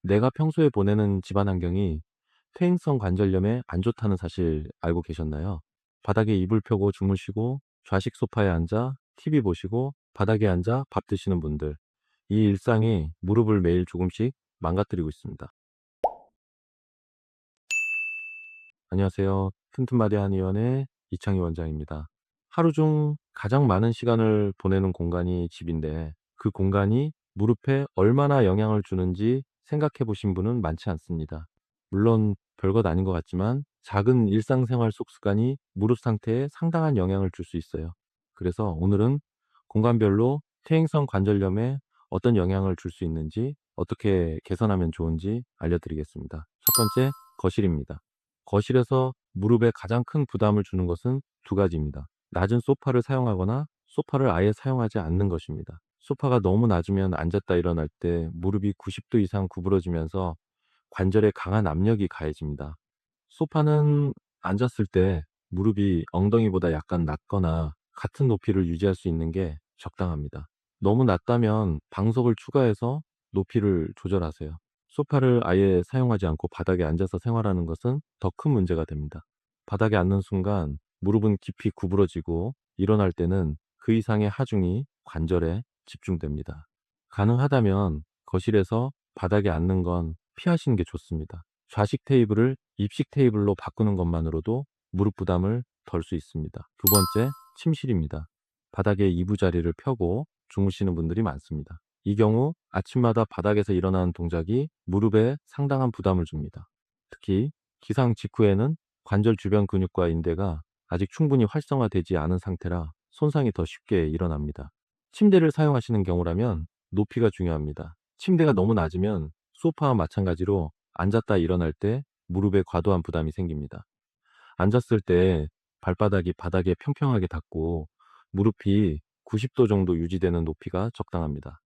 내가 평소에 보내는 집안 환경이 퇴행성 관절염에 안 좋다는 사실 알고 계셨나요? 바닥에 이불 펴고 주무시고 좌식 소파에 앉아 TV 보시고 바닥에 앉아 밥 드시는 분들, 이 일상이 무릎을 매일 조금씩 망가뜨리고 있습니다. 안녕하세요. 튼튼마디 한의원의 이창희 원장입니다. 하루 중 가장 많은 시간을 보내는 공간이 집인데, 그 공간이 무릎에 얼마나 영향을 주는지 생각해 보신 분은 많지 않습니다. 물론 별것 아닌 것 같지만 작은 일상생활 속 습관이 무릎 상태에 상당한 영향을 줄 수 있어요. 그래서 오늘은 공간별로 퇴행성 관절염에 어떤 영향을 줄 수 있는지, 어떻게 개선하면 좋은지 알려드리겠습니다. 첫 번째, 거실입니다. 거실에서 무릎에 가장 큰 부담을 주는 것은 두 가지입니다. 낮은 소파를 사용하거나 소파를 아예 사용하지 않는 것입니다. 소파가 너무 낮으면 앉았다 일어날 때 무릎이 90도 이상 구부러지면서 관절에 강한 압력이 가해집니다. 소파는 앉았을 때 무릎이 엉덩이보다 약간 낮거나 같은 높이를 유지할 수 있는 게 적당합니다. 너무 낮다면 방석을 추가해서 높이를 조절하세요. 소파를 아예 사용하지 않고 바닥에 앉아서 생활하는 것은 더 큰 문제가 됩니다. 바닥에 앉는 순간 무릎은 깊이 구부러지고 일어날 때는 그 이상의 하중이 관절에 집중됩니다. 가능하다면 거실에서 바닥에 앉는 건 피하시는 게 좋습니다. 좌식 테이블을 입식 테이블로 바꾸는 것만으로도 무릎 부담을 덜 수 있습니다. 두 번째, 침실입니다. 바닥에 이부자리를 펴고 주무시는 분들이 많습니다. 이 경우 아침마다 바닥에서 일어나는 동작이 무릎에 상당한 부담을 줍니다. 특히 기상 직후에는 관절 주변 근육과 인대가 아직 충분히 활성화되지 않은 상태라 손상이 더 쉽게 일어납니다. 침대를 사용하시는 경우라면 높이가 중요합니다. 침대가 너무 낮으면 소파와 마찬가지로 앉았다 일어날 때 무릎에 과도한 부담이 생깁니다. 앉았을 때 발바닥이 바닥에 평평하게 닿고 무릎이 90도 정도 유지되는 높이가 적당합니다.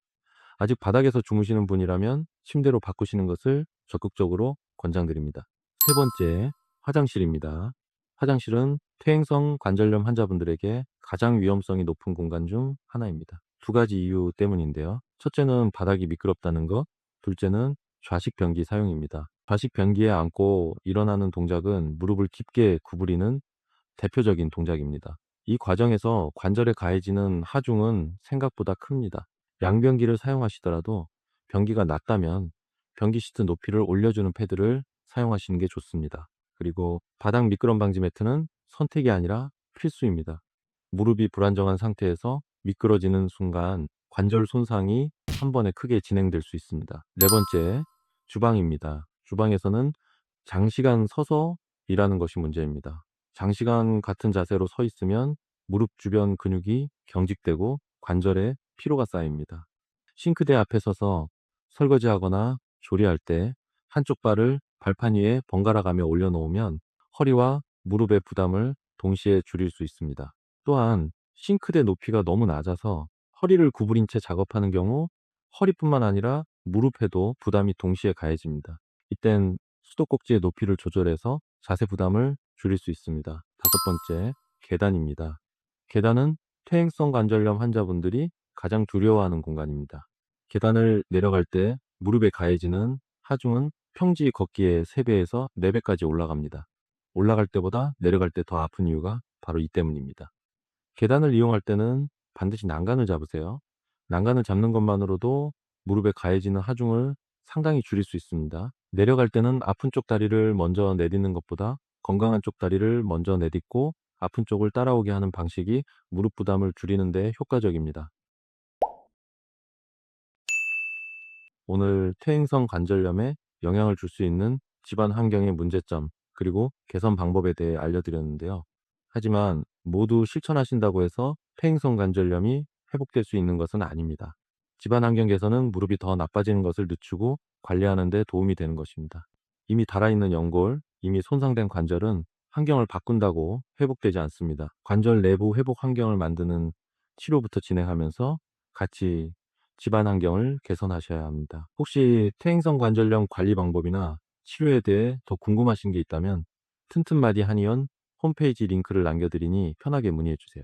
아직 바닥에서 주무시는 분이라면 침대로 바꾸시는 것을 적극적으로 권장드립니다. 세 번째, 화장실입니다. 화장실은 퇴행성 관절염 환자분들에게 가장 위험성이 높은 공간 중 하나입니다. 두 가지 이유 때문인데요. 첫째는 바닥이 미끄럽다는 것, 둘째는 좌식 변기 사용입니다. 좌식 변기에 앉고 일어나는 동작은 무릎을 깊게 구부리는 대표적인 동작입니다. 이 과정에서 관절에 가해지는 하중은 생각보다 큽니다. 양변기를 사용하시더라도 변기가 낮다면 변기 시트 높이를 올려주는 패드를 사용하시는 게 좋습니다. 그리고 바닥 미끄럼 방지 매트는 선택이 아니라 필수입니다. 무릎이 불안정한 상태에서 미끄러지는 순간 관절 손상이 한 번에 크게 진행될 수 있습니다. 네 번째, 주방입니다. 주방에서는 장시간 서서 일하는 것이 문제입니다. 장시간 같은 자세로 서 있으면 무릎 주변 근육이 경직되고 관절에 피로가 쌓입니다. 싱크대 앞에 서서 설거지하거나 조리할 때 한쪽 발을 발판 위에 번갈아 가며 올려놓으면 허리와 무릎의 부담을 동시에 줄일 수 있습니다. 또한 싱크대 높이가 너무 낮아서 허리를 구부린 채 작업하는 경우 허리뿐만 아니라 무릎에도 부담이 동시에 가해집니다. 이땐 수도꼭지의 높이를 조절해서 자세 부담을 줄일 수 있습니다. 다섯 번째, 계단입니다. 계단은 퇴행성 관절염 환자분들이 가장 두려워하는 공간입니다. 계단을 내려갈 때 무릎에 가해지는 하중은 평지 걷기의 3배에서 4배까지 올라갑니다. 올라갈 때보다 내려갈 때 더 아픈 이유가 바로 이 때문입니다. 계단을 이용할 때는 반드시 난간을 잡으세요. 난간을 잡는 것만으로도 무릎에 가해지는 하중을 상당히 줄일 수 있습니다. 내려갈 때는 아픈 쪽 다리를 먼저 내딛는 것보다 건강한 쪽 다리를 먼저 내딛고 아픈 쪽을 따라오게 하는 방식이 무릎 부담을 줄이는 데 효과적입니다. 오늘 퇴행성 관절염에 영향을 줄 수 있는 집안 환경의 문제점, 그리고 개선 방법에 대해 알려드렸는데요. 하지만 모두 실천하신다고 해서 퇴행성 관절염이 회복될 수 있는 것은 아닙니다. 집안 환경 개선은 무릎이 더 나빠지는 것을 늦추고 관리하는 데 도움이 되는 것입니다. 이미 닳아있는 연골, 이미 손상된 관절은 환경을 바꾼다고 회복되지 않습니다. 관절 내부 회복 환경을 만드는 치료부터 진행하면서 같이 집안 환경을 개선하셔야 합니다. 혹시 퇴행성 관절염 관리 방법이나 치료에 대해 더 궁금하신 게 있다면 튼튼마디 한의원 홈페이지 링크를 남겨드리니 편하게 문의해 주세요.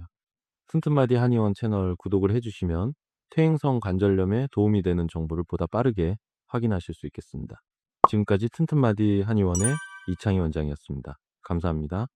튼튼마디 한의원 채널 구독을 해주시면 퇴행성 관절염에 도움이 되는 정보를 보다 빠르게 확인하실 수 있겠습니다. 지금까지 튼튼마디 한의원의 이창희 원장이었습니다. 감사합니다.